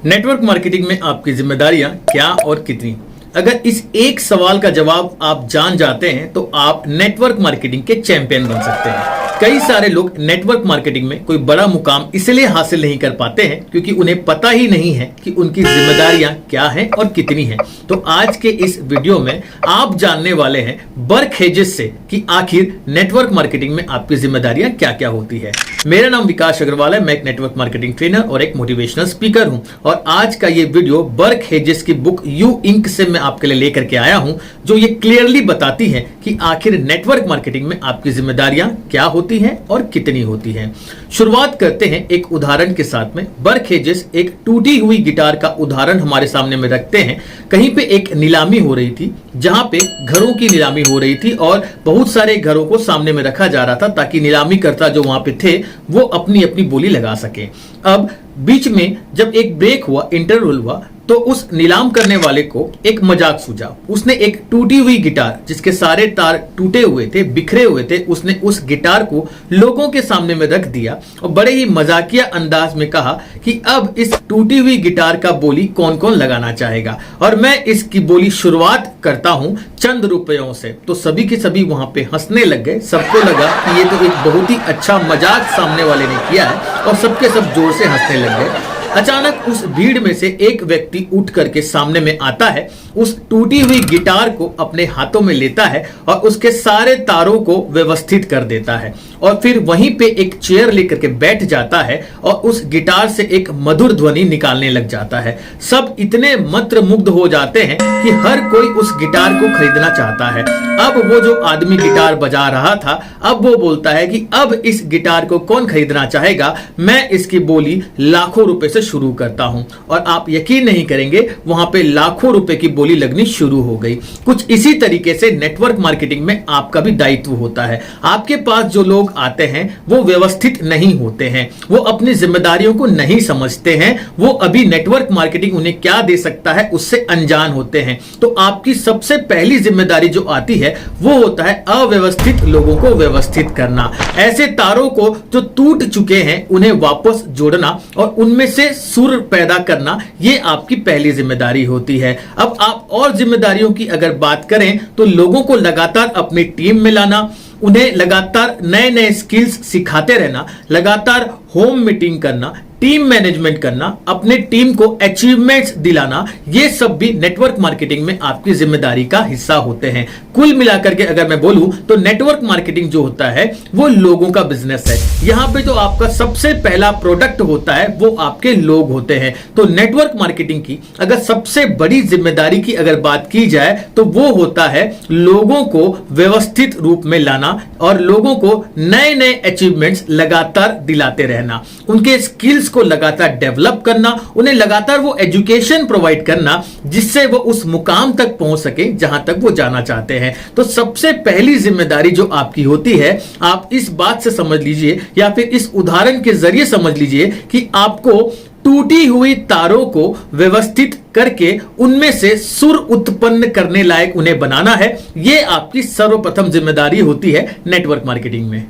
Network marketing में आपकी जिम्मेदारियां क्या और कितनी। अगर इस एक सवाल का जवाब आप जान जाते हैं तो आप नेटवर्क मार्केटिंग के चैंपियन बन सकते हैं। कई सारे लोग नेटवर्क मार्केटिंग में कोई बड़ा मुकाम इसलिए हासिल नहीं कर पाते हैं क्योंकि उन्हें पता ही नहीं है कि उनकी जिम्मेदारियां क्या हैं और कितनी हैं। तो आज के इस वीडियो में आप जानने वाले हैं बर्क हेजेस से कि आखिर नेटवर्क मार्केटिंग में आपकी जिम्मेदारियां क्या क्या होती है। मेरा नाम विकास अग्रवाल है, मैं एक नेटवर्क मार्केटिंग ट्रेनर और एक मोटिवेशनल स्पीकर हूं और आज का ये वीडियो बर्क हेजेस की बुक यू इंक से मैं आपके लिए लेकर के आया हूं, जो ये क्लियरली बताती है कि आखिर नेटवर्क मार्केटिंग में आपकी जिम्मेदारियां क्या होती हैं और कितनी होती हैं। शुरुआत करते हैं एक उदाहरण के साथ में। बर्क हेजेस एक टूटी हुई गिटार का उदाहरण हमारे सामने में रखते हैं। कहीं पे एक नीलामी हो रही थी जहां पे घरों की नीलामी हो रही थी और बहुत सारे घरों को सामने में रखा जा रहा था ताकि नीलामी करता जो वहां पे थे वो अपनी अपनी बोली लगा सके। अब बीच में जब एक ब्रेक हुआ, इंटरवल हुआ, तो उस नीलाम करने वाले को एक मजाक सूझा। उसने एक टूटी हुई गिटार जिसके सारे तार टूटे हुए थे, बिखरे हुए थे, उसने उस गिटार को लोगों के सामने में रख दिया और बड़े ही मजाकिया अंदाज में कहा कि अब इस टूटी हुई गिटार का बोली कौन कौन लगाना चाहेगा और मैं इसकी बोली शुरुआत करता हूं चंद रुपयों से। तो सभी के सभी वहां पे हंसने लग गए। सबको लगा कि ये तो एक बहुत ही अच्छा मजाक सामने वाले ने किया है और सबके सब जोर से हंसने लग गए। अचानक उस भीड़ में से एक व्यक्ति उठ करके सामने में आता है, उस टूटी हुई गिटार को अपने हाथों में लेता है और उसके सारे तारों को व्यवस्थित कर देता है और फिर वहीं पे एक चेयर लेकर के बैठ जाता है और उस गिटार से एक मधुर ध्वनि निकालने लग जाता है। सब इतने मंत्रमुग्ध हो जाते हैं कि हर कोई उस गिटार को खरीदना चाहता है। अब वो जो आदमी गिटार बजा रहा था, अब वो बोलता है कि अब इस गिटार को कौन खरीदना चाहेगा, मैं इसकी बोली लाखों रुपए से शुरू करता हूं। और आप यकीन नहीं करेंगे, वहां पे लाखों रुपए की बोली लगनी शुरू हो गई। कुछ इसी तरीके से नेटवर्क मार्केटिंग में आपका भी दायित्व होता है। आपके पास जो लोग आते हैं वो व्यवस्थित नहीं होते हैं, वो अपनी जिम्मेदारियों को नहीं समझते हैं, वो अभी नेटवर्क मार्केटिंग उन्हें क्या दे सकता है उससे अनजान होते हैं। तो आपकी सबसे पहली जिम्मेदारी जो आती है वो होता है अव्यवस्थित लोगों को व्यवस्थित करना। ऐसे तारों को जो टूट चुके हैं उन्हें वापस जोड़ना और उनमें से सुर पैदा करना, ये आपकी पहली जिम्मेदारी होती है। अब आप और जिम्मेदारियों की अगर बात करें तो लोगों को लगातार अपनी टीम में लाना, उन्हें लगातार नए नए स्किल्स सिखाते रहना, लगातार होम मीटिंग करना, टीम मैनेजमेंट करना, अपने टीम को अचीवमेंट्स दिलाना, ये सब भी नेटवर्क मार्केटिंग में आपकी जिम्मेदारी का हिस्सा होते हैं। कुल मिलाकर के अगर मैं बोलूं तो नेटवर्क मार्केटिंग जो होता है वो लोगों का बिजनेस है। यहां पे जो आपका सबसे पहला प्रोडक्ट होता है वो आपके लोग होते हैं। तो नेटवर्क मार्केटिंग की अगर सबसे बड़ी जिम्मेदारी की अगर बात की जाए तो वो होता है लोगों को व्यवस्थित रूप में लाना और लोगों को नए नए अचीवमेंट्स लगातार दिलाते रहना, उनके स्किल्स को लगातार डेवलप करना, उन्हें लगातार वो एजुकेशन प्रोवाइड करना जिससे वो उस मुकाम तक पहुंच सके जहां तक वो जाना चाहते हैं। तो सबसे पहली जिम्मेदारी जो आपकी होती है, आप इस बात से समझ लीजिए या फिर इस उदाहरण के जरिए समझ लीजिए कि आपको टूटी हुई तारों को व्यवस्थित करके उनमें से सुर उत्पन्न करने लायक उन्हें बनाना है। यह आपकी सर्वप्रथम जिम्मेदारी होती है नेटवर्क मार्केटिंग में।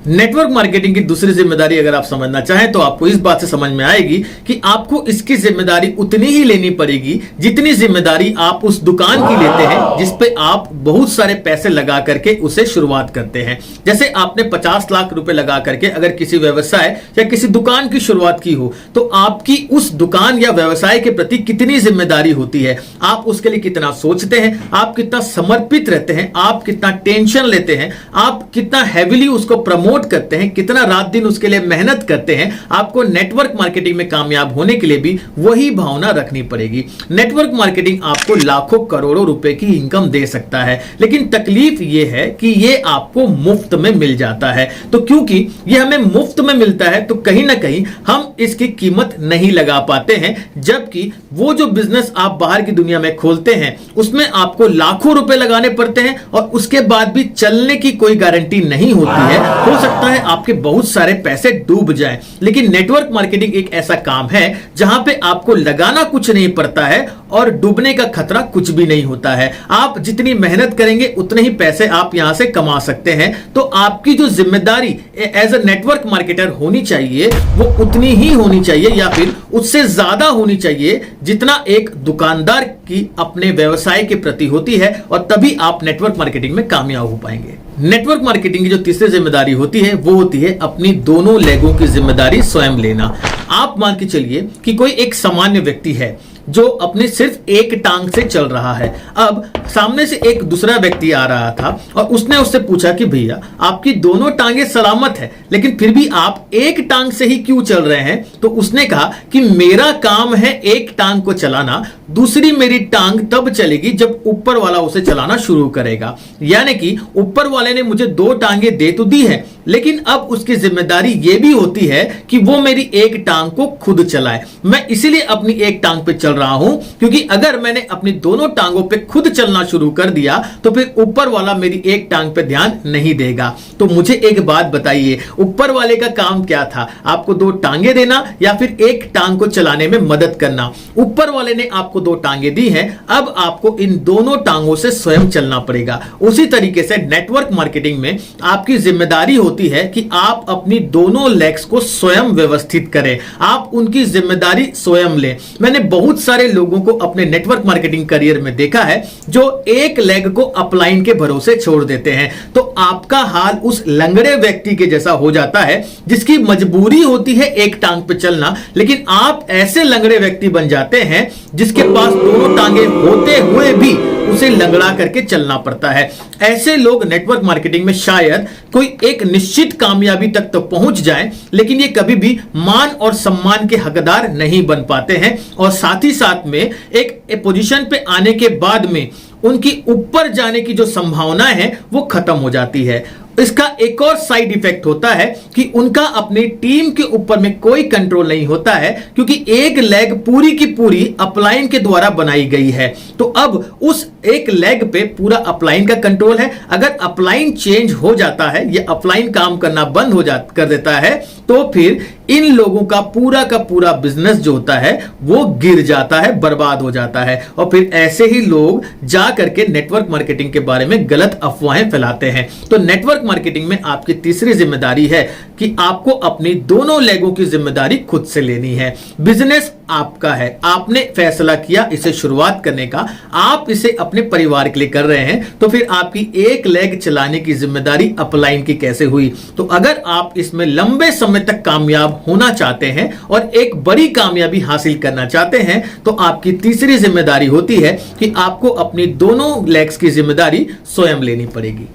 नेटवर्क मार्केटिंग की दूसरी जिम्मेदारी अगर आप समझना चाहें तो आपको इस बात से समझ में आएगी कि आपको इसकी जिम्मेदारी उतनी ही लेनी पड़ेगी जितनी जिम्मेदारी आप उस दुकान की लेते हैं जिस पे आप बहुत सारे पैसे लगा करके उसे शुरुआत करते हैं। जैसे आपने 50 लाख रुपए लगा करके अगर किसी व्यवसाय या किसी दुकान की शुरुआत की हो तो आपकी उस दुकान या व्यवसाय के प्रति कितनी जिम्मेदारी होती है, आप उसके लिए कितना सोचते हैं, आप कितना समर्पित रहते हैं, आप कितना टेंशन लेते हैं, आप कितना हैविली उसको प्रमोट करते हैं, कितना रात दिन उसके लिए मेहनत करते हैं। आपको नेटवर्क मार्केटिंग में कामयाब होने के लिए भी वही भावना रखनी पड़ेगी। नेटवर्क मार्केटिंग आपको लाखों करोड़ों रुपए की इनकम दे सकता है, लेकिन तकलीफ यह है कि यह आपको मुफ्त में मिल जाता है। तो क्योंकि यह हमें मुफ्त में मिलता है तो कहीं ना कहीं हम इसकी कीमत नहीं लगा पाते हैं, जबकि वो जो बिजनेस आप बाहर की दुनिया में खोलते हैं उसमें आपको लाखों रुपए लगाने पड़ते हैं और उसके बाद भी चलने की कोई गारंटी नहीं होती है। हो सकता है आपके बहुत सारे पैसे डूब जाएं, लेकिन नेटवर्क मार्केटिंग एक ऐसा काम है जहां पे आपको लगाना कुछ नहीं पड़ता है और डूबने का खतरा कुछ भी नहीं होता है। आप जितनी मेहनत करेंगे उतने ही पैसे आप यहां से कमा सकते हैं। तो आपकी जो जिम्मेदारी एज अ नेटवर्क मार्केटर होनी चाहिए वो उतनी ही होनी चाहिए या फिर उससे ज्यादा होनी चाहिए जितना एक दुकानदार की अपने व्यवसाय के प्रति होती है, और तभी आप नेटवर्क मार्केटिंग में कामयाब हो पाएंगे। नेटवर्क मार्केटिंग की जो तीसरी जिम्मेदारी होती है वो होती है अपनी दोनों लेगों की जिम्मेदारी स्वयं लेना। आप मान के चलिए कि कोई एक सामान्य व्यक्ति है जो अपने सिर्फ एक टांग से चल रहा है। अब सामने से एक दूसरा व्यक्ति आ रहा था और उसने उससे पूछा कि भैया आपकी दोनों टांगे सलामत है लेकिन फिर भी आप एक टांग से ही क्यों चल रहे हैं? तो उसने कहा कि मेरा काम है एक टांग को चलाना, दूसरी मेरी टांग तब चलेगी जब ऊपर वाला उसे चलाना शुरू करेगा। यानी कि ऊपर वाले ने मुझे दो टांगे दे तो दी है लेकिन अब उसकी जिम्मेदारी यह भी होती है कि वो मेरी एक टांग को खुद चलाए। मैं इसीलिए अपनी एक टांग पे चल रहा हूं क्योंकि अगर मैंने अपनी दोनों टांगों पे खुद चलना शुरू कर दिया तो फिर ऊपर वाला मेरी एक टांग पे ध्यान नहीं देगा। तो मुझे एक बात बताइए, ऊपर वाले का काम क्या था? आपको दो टांगे देना या फिर एक टांग को चलाने में मदद करना? ऊपर वाले ने आपको दो टांगे दी हैं, अब आपको इन दोनों टांगों से स्वयं चलना पड़ेगा। उसी तरीके से नेटवर्क मार्केटिंग में आपकी जिम्मेदारी होती है कि आप अपनी दोनों लेग्स को स्वयं व्यवस्थित करें, आप उनकी जिम्मेदारी स्वयं लें। मैंने बहुत सारे लोगों को अपने नेटवर्क मार्केटिंग करियर में देखा है जो एक लेग को अपलाइन के भरोसे छोड़ देते हैं। तो आपका हाल उस लंगड़े व्यक्ति के जैसा हो जाता है जिसकी मजबूरी होती है एक टांग पे चलना, लेकिन आप ऐसे लंगड़े व्यक्ति बन जाते हैं जिसके पास दोनों टांगे होते हुए भी उसे लंगड़ा करके चलना पड़ता है। ऐसे लोग नेटवर्क मार्केटिंग में शायद कोई एक निश्चित कामयाबी तक तो पहुंच जाएं, लेकिन ये कभी भी मान और सम्मान के हकदार नहीं बन पाते हैं, और साथ ही साथ में एक पोजीशन पे आने के बाद में उनकी ऊपर जाने की जो संभावना है वो खत्म हो जाती है। इसका एक और साइड इफेक्ट होता है कि उनका अपनी टीम के ऊपर में कोई कंट्रोल नहीं होता है क्योंकि एक लेग पूरी की पूरी अपलाइन के द्वारा बनाई गई है। तो अब उस एक लेग पे पूरा अपलाइन का कंट्रोल है। अगर अपलाइन चेंज हो जाता है, ये अपलाइन काम करना बंद हो कर देता है, तो फिर इन लोगों का पूरा बिजनेस जो होता है वो गिर जाता है, बर्बाद हो जाता है। और फिर ऐसे ही लोग जा करके नेटवर्क मार्केटिंग के बारे में गलत अफवाहें फैलाते हैं। तो नेटवर्क मार्केटिंग में आपकी तीसरी जिम्मेदारी है कि आपको अपनी दोनों लेगों की जिम्मेदारी खुद से लेनी है। बिजनेस आपका है, आपने फैसला किया इसे शुरुआत करने का, आप इसे अपने परिवार के लिए कर रहे हैं, तो फिर आपकी एक लेग चलाने की जिम्मेदारी अपलाइन की कैसे हुई? तो अगर आप इसमें लंबे समय तक कामयाब होना चाहते हैं और एक बड़ी कामयाबी हासिल करना चाहते हैं तो आपकी तीसरी जिम्मेदारी होती है कि आपको अपनी दोनों लेग्स की जिम्मेदारी स्वयं लेनी पड़ेगी।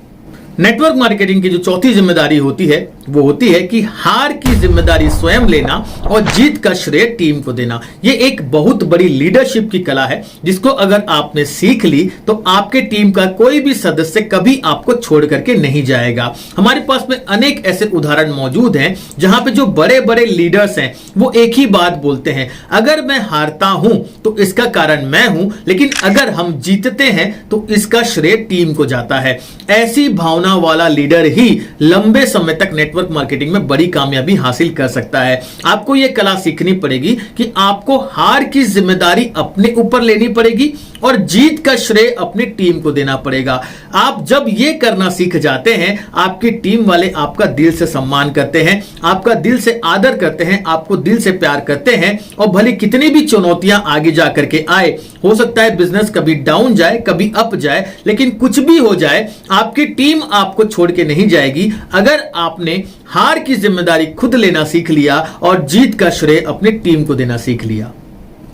नेटवर्क मार्केटिंग की जो चौथी जिम्मेदारी होती है वो होती है कि हार की जिम्मेदारी स्वयं लेना और जीत का श्रेय टीम को देना। ये एक बहुत बड़ी लीडरशिप की कला है जिसको अगर आपने सीख ली तो आपके टीम का कोई भी सदस्य कभी आपको छोड़ करके नहीं जाएगा। हमारे पास में अनेक ऐसे उदाहरण मौजूद हैं जहां पे जो बड़े बड़े लीडर्स हैं वो एक ही बात बोलते हैं, अगर मैं हारता हूं तो इसका कारण मैं हूं, लेकिन अगर हम जीतते हैं तो इसका श्रेय टीम को जाता है। ऐसी भावना वाला लीडर ही लंबे समय तक नेटवर्क मार्केटिंग में बड़ी कामयाबी हासिल कर सकता है। आपको यह कला सीखनी पड़ेगी कि आपको हार की जिम्मेदारी अपने ऊपर लेनी पड़ेगी और जीत का श्रेय अपनी टीम को देना पड़ेगा। आप जब यह करना सीख जाते हैं, आपकी टीम वाले आपका दिल से सम्मान करते हैं, आपका दिल से आदर करते हैं, आपको दिल से प्यार करते हैं, और भले कितनी भी चुनौतियां आगे जा करके आए, हो सकता है बिजनेस कभी डाउन जाए कभी अप जाए, लेकिन कुछ भी हो जाए आपकी टीम आपको छोड़ के नहीं जाएगी अगर आपने हार की जिम्मेदारी खुद लेना सीख लिया और जीत का श्रेय अपनी टीम को देना सीख लिया।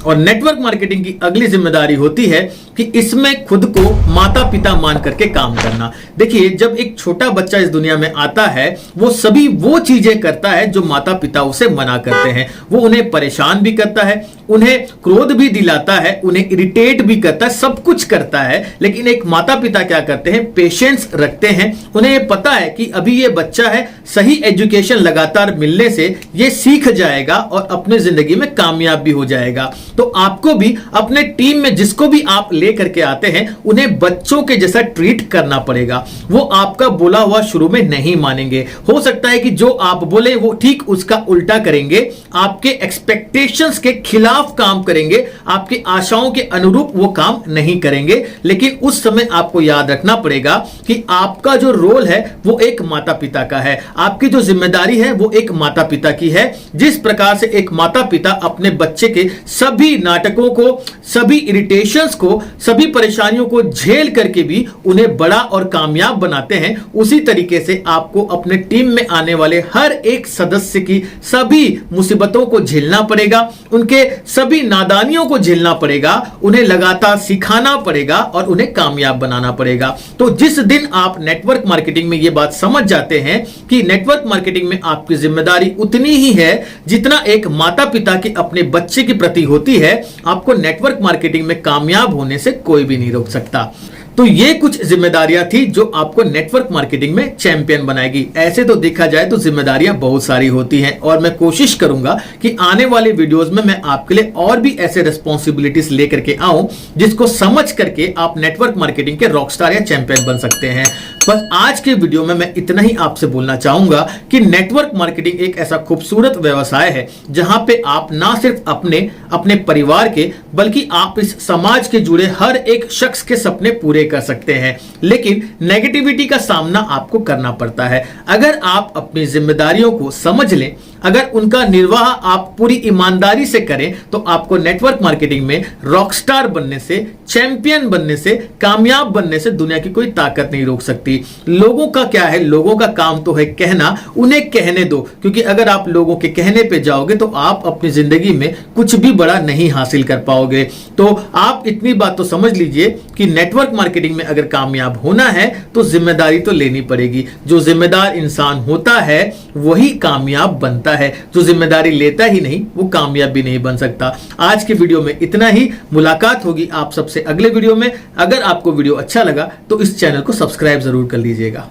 और नेटवर्क मार्केटिंग की अगली जिम्मेदारी होती है कि इसमें खुद को माता पिता मान करके काम करना। देखिए, जब एक छोटा बच्चा इस दुनिया में आता है वो सभी वो चीजें करता है जो माता पिता उसे मना करते हैं। वो उन्हें परेशान भी करता है, उन्हें क्रोध भी दिलाता है, उन्हें इरिटेट भी करता है, सब कुछ करता है। लेकिन एक माता पिता क्या करते हैं, पेशेंस रखते हैं। उन्हें ये पता है कि अभी ये बच्चा है, सही एजुकेशन लगातार मिलने से ये सीख जाएगा और अपनी जिंदगी में कामयाब भी हो जाएगा। तो आपको भी अपने टीम में जिसको भी आप लेकर के आते हैं उन्हें बच्चों के जैसा ट्रीट करना पड़ेगा। वो आपका बोला हुआ शुरू में नहीं मानेंगे। हो सकता है कि जो आप बोले वो ठीक उसका उल्टा करेंगे, आपके एक्सपेक्टेशंस के खिलाफ काम करेंगे, आपकी आशाओं के अनुरूप वो काम नहीं करेंगे। लेकिन उस समय आपको याद रखना पड़ेगा कि आपका जो रोल है वो एक माता पिता का है, आपकी जो जिम्मेदारी है वो एक माता पिता की है। जिस प्रकार से एक माता पिता अपने बच्चे के सभी नाटकों को, सभी इरिटेशंस को, सभी परेशानियों को झेल करके भी उन्हें बड़ा और कामयाब बनाते हैं, उसी तरीके से आपको अपने टीम में आने वाले हर एक सदस्य की सभी मुसीबतों को झेलना पड़ेगा, उनके सभी नादानियों को झेलना पड़ेगा, उन्हें लगातार सिखाना पड़ेगा और उन्हें कामयाब बनाना पड़ेगा। तो जिस दिन आप नेटवर्क मार्केटिंग में यह बात समझ जाते हैं कि नेटवर्क मार्केटिंग में आपकी जिम्मेदारी उतनी ही है जितना एक माता पिता की अपने बच्चे के प्रति होती है, आपको नेटवर्क मार्केटिंग में कामयाब होने से कोई भी नहीं रोक सकता। तो ये कुछ जिम्मेदारियां थी जो आपको नेटवर्क मार्केटिंग में चैंपियन बनाएगी। ऐसे तो देखा जाए तो जिम्मेदारियां बहुत सारी होती हैं और मैं कोशिश करूंगा कि आने वाले वीडियोस में मैं आपके लिए और भी ऐसे रिस्पॉन्सिबिलिटीज लेकर के आऊं जिसको समझ करके आप नेटवर्क मार्केटिंग के रॉकस्टार या चैंपियन बन सकते हैं। बस आज के वीडियो में मैं इतना ही आपसे बोलना चाहूंगा कि नेटवर्क मार्केटिंग एक ऐसा खूबसूरत व्यवसाय है जहां पे आप ना सिर्फ अपने परिवार के बल्कि आप इस समाज के जुड़े हर एक शख्स के सपने पूरे कर सकते हैं। लेकिन नेगेटिविटी का सामना आपको करना पड़ता है। अगर आप अपनी जिम्मेदारियों को समझ लें, अगर उनका निर्वाह आप पूरी ईमानदारी से करें, तो आपको नेटवर्क मार्केटिंग में रॉकस्टार बनने से, चैंपियन बनने से, कामयाब बनने से दुनिया की कोई ताकत नहीं रोक सकती। लोगों का क्या है, लोगों का काम तो है कहना, उन्हें कहने दो, क्योंकि अगर आप लोगों के कहने पे जाओगे तो आप अपनी जिंदगी में कुछ भी बड़ा नहीं हासिल कर पाओगे। तो आप इतनी बात तो समझ लीजिए कि नेटवर्क मार्केटिंग में अगर कामयाब होना है तो जिम्मेदारी तो लेनी पड़ेगी। जो जिम्मेदार इंसान होता है वही कामयाब बनता है, जो जिम्मेदारी लेता ही नहीं वो कामयाब भी नहीं बन सकता। आज के वीडियो में इतना ही। मुलाकात होगी आप सबसे अगले वीडियो में। अगर आपको वीडियो अच्छा लगा तो इस चैनल को सब्सक्राइब जरूर कर लीजिएगा।